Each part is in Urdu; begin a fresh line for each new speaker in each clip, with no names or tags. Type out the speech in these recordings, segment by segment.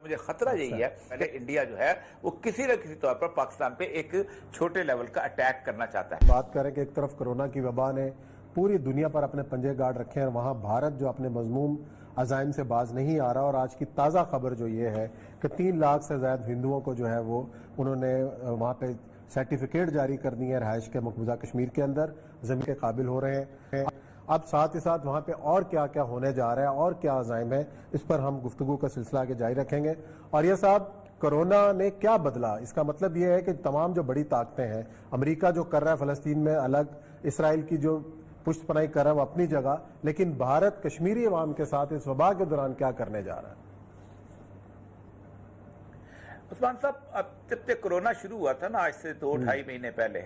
مجھے خطرہ یہی ہے پہلے انڈیا جو ہے وہ کسی نہ کسی طور پر پاکستان پہ ایک چھوٹے لیول کا اٹیک کرنا چاہتا ہے.
بات کریں کہ ایک طرف کرونا کی وبا نے پوری دنیا پر اپنے پنجے گاڑ رکھے ہیں اور وہاں بھارت جو اپنے مذموم عزائم سے باز نہیں آ رہا، اور آج کی تازہ خبر جو یہ ہے کہ 3 لاکھ سے زائد ہندوؤں کو جو ہے وہ انہوں نے وہاں پہ سرٹیفکیٹ جاری کر دی ہے رہائش کے مقبوضہ کشمیر کے اندر، زمین کے قابل ہو رہے ہیں. اب ساتھ ہی ساتھ وہاں پہ اور کیا کیا ہونے جا رہا ہے اور کیا عزائم ہے، اس پر ہم گفتگو کا سلسلہ آگے جاری رکھیں گے. اور یہ صاحب کرونا نے کیا بدلا؟ اس کا مطلب یہ ہے کہ تمام جو بڑی طاقتیں ہیں، امریکہ جو کر رہا ہے فلسطین میں الگ، اسرائیل کی جو پشت پناہی کر رہا ہے وہ اپنی جگہ، لیکن بھارت کشمیری عوام کے ساتھ اس وبا کے دوران کیا کرنے جا رہا ہے؟
عثمان صاحب، اب جب سے کرونا شروع ہوا تھا نا آج سے 2-2.5 مہینے پہلے،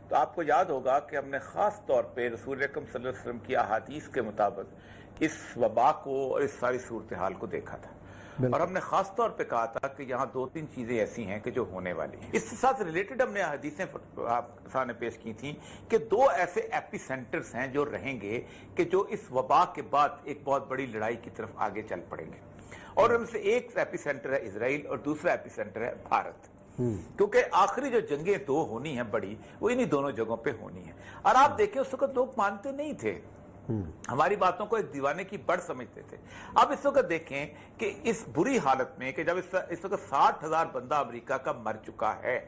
تو آپ کو یاد ہوگا کہ ہم نے خاص طور پہ رسول اکرم صلی اللہ علیہ وسلم کی احادیث کے مطابق اس وبا کو اور اس ساری صورتحال کو دیکھا تھا. اور ہم نے خاص طور پہ کہا تھا کہ یہاں 2-3 چیزیں ایسی ہیں کہ جو ہونے والی ہیں. اس کے ساتھ ریلیٹڈ ہم نے حدیثیں سامنے پیش کی تھیں کہ 2 ایسے ایپی سینٹرز ہیں جو رہیں گے کہ جو اس وبا کے بعد ایک بہت بڑی لڑائی کی طرف آگے چل پڑیں گے. اور ان سے ایک ایپی سینٹر ہے اسرائیل اور دوسرا ایپی سینٹر ہے بھارت. کیونکہ آخری جو جنگیں 2 ہونی ہیں بڑی، وہ انہی دونوں جگہوں پہ ہونی ہیں. اور آپ دیکھیں اس وقت لوگ مانتے نہیں تھے، ہماری باتوں کو ایک دیوانے کی بڑھ سمجھتے تھے. اب اس وقت دیکھیں کہ اس بری حالت میں کہ جب اس وقت 60,000 بندہ امریکہ کا مر چکا ہے،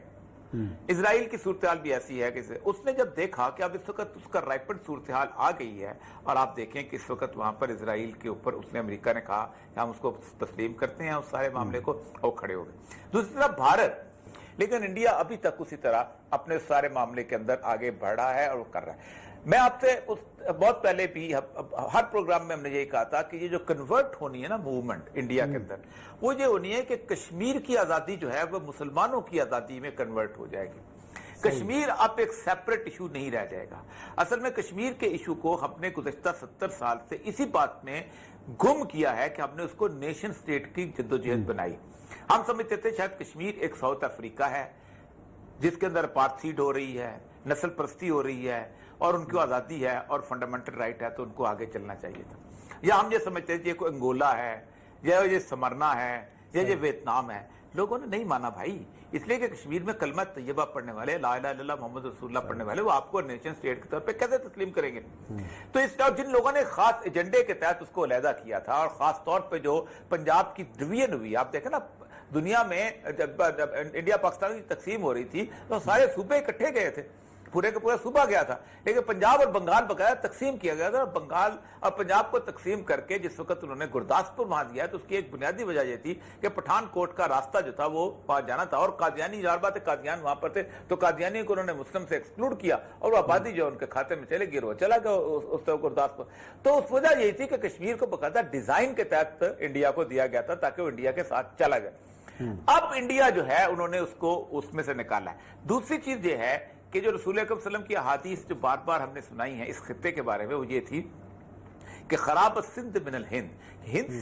اسرائیل کی صورتحال بھی ایسی ہے کہ اس نے جب دیکھا کہ اب اس وقت اس کا رائپڈ صورتحال آ گئی ہے، اور آپ دیکھیں کہ اس وقت وہاں پر اسرائیل کے اوپر اس نے امریکہ نے کہا کہ ہم اس کو تسلیم کرتے ہیں اس سارے معاملے کو، اور کھڑے ہو گئے. دوسری طرف بھارت، لیکن انڈیا ابھی تک اسی طرح اپنے سارے معاملے کے اندر آگے بڑھ رہا ہے اور وہ کر رہا ہے. میں آپ سے بہت پہلے بھی ہر پروگرام میں ہم نے یہی کہا تھا کہ یہ جو کنورٹ ہونی ہے نا موومنٹ انڈیا کے اندر، وہ یہ ہونی ہے کہ کشمیر کی آزادی جو ہے وہ مسلمانوں کی آزادی میں کنورٹ ہو جائے گی. کشمیر اب ایک سیپریٹ ایشو نہیں رہ جائے گا. اصل میں کشمیر کے ایشو کو ہم نے گزشتہ 70 سال سے اسی بات میں گم کیا ہے کہ ہم نے اس کو نیشن سٹیٹ کی جدوجہد بنائی. ہم سمجھتے تھے شاید کشمیر ایک ساؤتھ افریقہ ہے جس کے اندر اپارتھائڈ ہو رہی ہے، نسل پرستی ہو رہی ہے، اور ان کی آزادی ہے اور فنڈامنٹل رائٹ ہے تو ان کو آگے چلنا چاہیے تھا. یا ہم یہ سمجھتے تھے یہ کوئی انگولا ہے، یا یہ سمرنا ہے، یا یہ ویتنام ہے. لوگوں نے نہیں مانا بھائی، اس لیے کہ کشمیر میں کلمہ طیبہ پڑھنے والے، لا الہ الا اللہ محمد رسول اللہ پڑھنے والے، وہ آپ کو نیشن سٹیٹ کے طور پہ کیسے تسلیم کریں گے؟ تو اس طرح جن لوگوں نے خاص ایجنڈے کے تحت اس کو علیحدہ کیا تھا، اور خاص طور پہ جو پنجاب کی ڈویژن ہوئی، آپ دیکھیں نا دنیا میں جب انڈیا پاکستان کی تقسیم ہو رہی تھی تو سارے صوبے اکٹھے گئے تھے، پورے کا پورا صوبہ گیا تھا، لیکن پنجاب اور بنگال بقایا تقسیم کیا گیا تھا. بنگال اور پنجاب کو تقسیم کر کے جس وقت انہوں نے گرداسپور وہاں دیا تو اس کی ایک بنیادی وجہ یہ تھی کہ پٹھان کوٹ کا راستہ جو تھا وہ وہاں جانا تھا، اور قادیانی یار بات ہے قادیان وہاں پر تھے تو قادیانی کو انہوں نے مسلم سے ایکسکلوڈ کیا اور وہ آبادی جو ان کے کھاتے میں چلے گی وہ چلا گیا اس گرداسپور. تو اس وجہ یہی تھی کہ کشمیر کو باقاعدہ ڈیزائن کے تحت انڈیا کو دیا گیا تھا تاکہ وہ انڈیا کے ساتھ چلا گیا. اب انڈیا جو ہے انہوں نے اس کو اس میں سے نکالا ہے. دوسری چیز یہ ہے کہ جو رسول اکرم صلی اللہ علیہ وسلم کی احادیث جو بار بار ہم نے سنائی ہیں اس خطے کے بارے میں، وہ یہ تھی کہ خراب السندھ من الہند،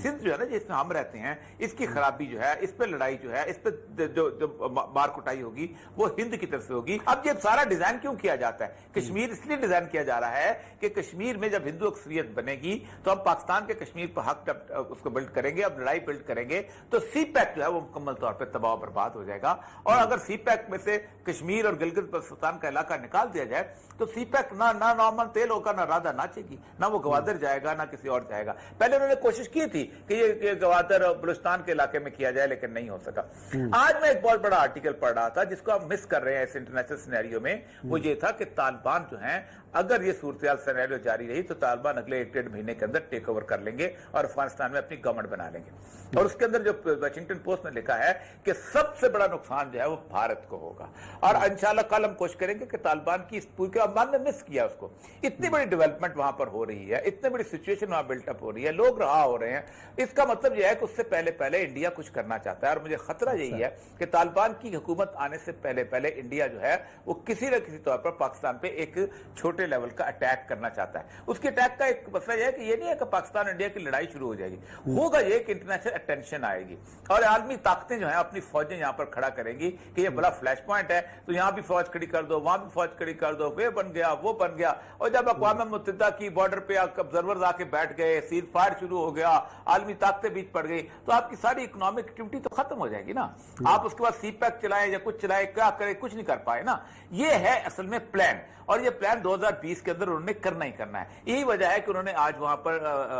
سندھ جو ہے نا جس میں ہم رہتے ہیں، اس کی خرابی جو ہے، اس پہ لڑائی جو ہے، اس پہ جو مار کٹائی ہوگی وہ ہند کی طرف سے ہوگی. اب یہ سارا ڈیزائن کیوں کیا جاتا ہے؟ کشمیر اس لیے ڈیزائن کیا جا رہا ہے کہ کشمیر میں جب ہندو اکثریت بنے گی تو ہم پاکستان کے کشمیر پر حق اس کو بلڈ کریں گے. اب لڑائی بلڈ کریں گے تو سی پیک جو ہے وہ مکمل طور پہ تباہ و برباد ہو جائے گا. اور اگر سی پیک میں سے کشمیر اور گلگت بلتستان کا علاقہ نکال دیا جائے تو سی پیک نہ نارمل تیل ہوگا، نہ رادھا ناچے گی، نہ وہ گوادر جائے گا، نہ کسی اور جائے گا. پہلے انہوں نے کوشش کی تھی کہ یہ گوادر اور بلوچستان کے علاقے میں کیا جائے لیکن نہیں ہو سکا. آج میں ایک بہت بڑا آرٹیکل پڑھ رہا تھا جس کو ہم مس کر رہے ہیں اس انٹرنیشنل سینیریو میں، وہ یہ تھا کہ طالبان جو ہیں اگر یہ صورتحال سینیریو جاری رہی تو طالبان اگلے 1-1.5 مہینے کے اندر ٹیک اوور کر لیں گے اور افغانستان میں اپنی گورنمنٹ بنا لیں گے. اور اس کے اندر جو واشنگٹن پوسٹ نے لکھا ہے کہ سب سے بڑا نقصان جو ہے وہ بھارت کو ہوگا. اور انشاءاللہ کل ہم کوشش کریں گے کہ طالبان کی اس پوری کے عمان نے مس کیا اس کو. اتنی بڑی ڈیولپمنٹ وہاں پر ہو رہی ہے، اتنی بڑی سچویشن وہاں بلٹ اپ ہو رہی ہے، لوگ رہا ہو رہے ہیں. اس کا مطلب یہ ہے کہ اس سے پہلے انڈیا کچھ کرنا چاہتا ہے. اور مجھے خطرہ یہی ہے کہ طالبان کی حکومت آنے سے پہلے انڈیا جو ہے وہ کسی نہ کسی طور پر پاکستان پہ ایک چھوٹے چھوٹے لیول کا اٹیک کرنا چاہتا ہے. اس کے اٹیک کا ایک مسئلہ یہ ہے کہ یہ نہیں ہے کہ پاکستان انڈیا کی لڑائی شروع ہو جائے گی, ہوگا یہ کہ انٹرنیشنل اٹینشن آئے گی اور عالمی طاقتیں جو ہیں اپنی فوجیں یہاں پر کھڑا کریں گی کہ یہ بڑا فلیش پوائنٹ ہے, تو یہاں بھی فوج کھڑی کر دو, وہاں بھی فوج کھڑی کر دو, وہ بن گیا وہ بن گیا. اور جب اقوام متحدہ کی بارڈر پہ آبزرورز آ کے بیٹھ گئے, سیل فائر شروع ہو گیا, عالمی طاقتیں بیچ پڑ گئی, تو آپ کی ساری اکنامک ایکٹیویٹی تو ختم ہو جائے گی نا. آپ اس کے بعد سی پیک چلائیں یا کچھ چلائیں, کیا کریں, کچھ نہیں کر پائے نا. یہ ہے اصل میں پلان, اور یہ پلان 2020 کے اندر انہوں نے کرنا ہی کرنا ہے. یہی وجہ ہے کہ انہوں نے آج وہاں پر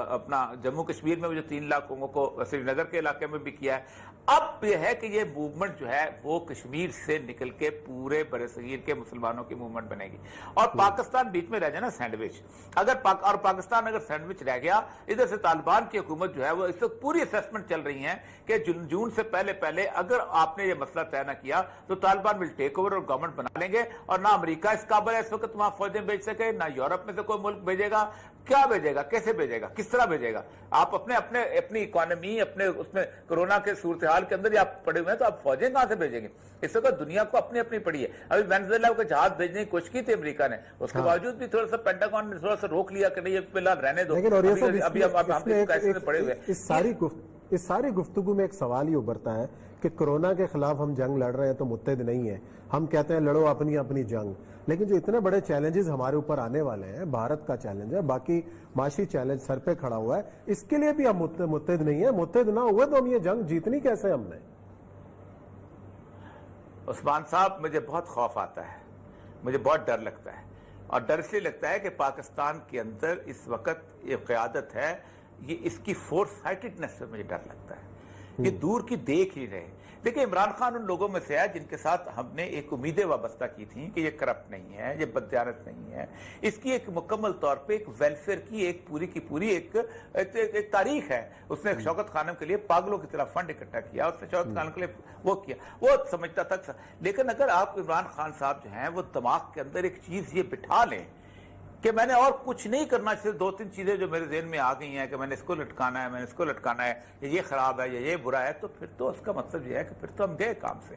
اپنا جموں کشمیر میں جو 3 لاکھ لوگوں کو سری نگر کے علاقے میں بھی کیا ہے. اب یہ ہے کہ یہ موومنٹ جو ہے وہ کشمیر سے نکل کے پورے برصغیر کے مسلمانوں کی موومنٹ بنے گی, اور پاکستان بیچ میں رہ جائے نا سینڈوچ. اور پاکستان اگر سینڈوچ رہ گیا, ادھر سے طالبان کی حکومت جو ہے وہ اس وقت پوری اسیسمنٹ چل رہی ہے کہ جون سے پہلے اگر آپ نے یہ مسئلہ طے نہ کیا تو طالبان ول ٹیک اوور اور گورنمنٹ بنا لیں گے, اور نہ امریکہ اس قابل ہے اس وقت وہاں فوجیں بھیج سکے, نہ یورپ میں سے کوئی ملک بھیجے گا. کیا بھیجے گا, کیسے بھیجے گا, کس طرح بھیجے گا؟ آپ اپنی اکانومی, اپنے اس میں کورونا کے صورتحال کے اندر آپ پڑے ہوئے ہیں, تو آپ فوجیں کہاں سے بھیجیں گے؟ اس وقت دنیا کو اپنی پڑی ہے. ابھی وینزویلا کو جہاز بھیجنے کی کوشش کی تھی امریکہ نے, اس کے باوجود بھی تھوڑا سا پینٹاگون نے تھوڑا سا روک لیا کہ نہیں یہ فی الحال رہنے دو. ابھی ہم پڑے ہوئے.
اس ساری گفتگو میں ایک سوال ہی ابھرتا ہے کہ کورونا کے خلاف ہم جنگ لڑ رہے ہیں تو متحد نہیں ہیں. ہم کہتے ہیں لڑو اپنی جنگ, لیکن جو اتنے بڑے چیلنجز ہمارے اوپر آنے والے ہیں, بھارت کا چیلنج ہے, باقی معاشی چیلنج سر پہ کھڑا ہوا ہے, اس کے لیے بھی ہم متحد نہیں ہیں. متحد نہ ہوئے تو ہم یہ جنگ جیتنی کیسے ہم نے؟
عثمان صاحب, مجھے بہت خوف آتا ہے, مجھے بہت ڈر لگتا ہے, اور ڈر سے لگتا ہے کہ پاکستان کے اندر اس وقت یہ قیادت ہے, یہ اس کی فورس سائٹڈنس سے مجھے ڈر لگتا ہے. یہ دور کی دیکھ ہی رہے. دیکھیں, عمران خان ان لوگوں میں سے ہے جن کے ساتھ ہم نے ایک امیدیں وابستہ کی تھیں کہ یہ کرپٹ نہیں ہے, یہ بددیانت نہیں ہے. اس کی ایک مکمل طور پہ ایک ویلفیئر کی ایک پوری کی پوری ایک تاریخ ہے. اس نے شوکت خانم کے لیے پاگلوں کی طرح فنڈ اکٹھا کیا, اس نے شوکت خانم کے لیے وہ کیا, وہ سمجھتا تھا. لیکن اگر آپ عمران خان صاحب جو ہیں وہ دماغ کے اندر ایک چیز یہ بٹھا لیں کہ میں نے اور کچھ نہیں کرنا, صرف 2-3 چیزیں جو میرے ذہن میں آ گئی ہیں کہ میں نے اس کو لٹکانا ہے, میں نے اس کو لٹکانا ہے, یہ خراب ہے, یہ برا ہے, تو پھر تو اس کا مطلب یہ ہے کہ پھر تو ہم گئے کام سے.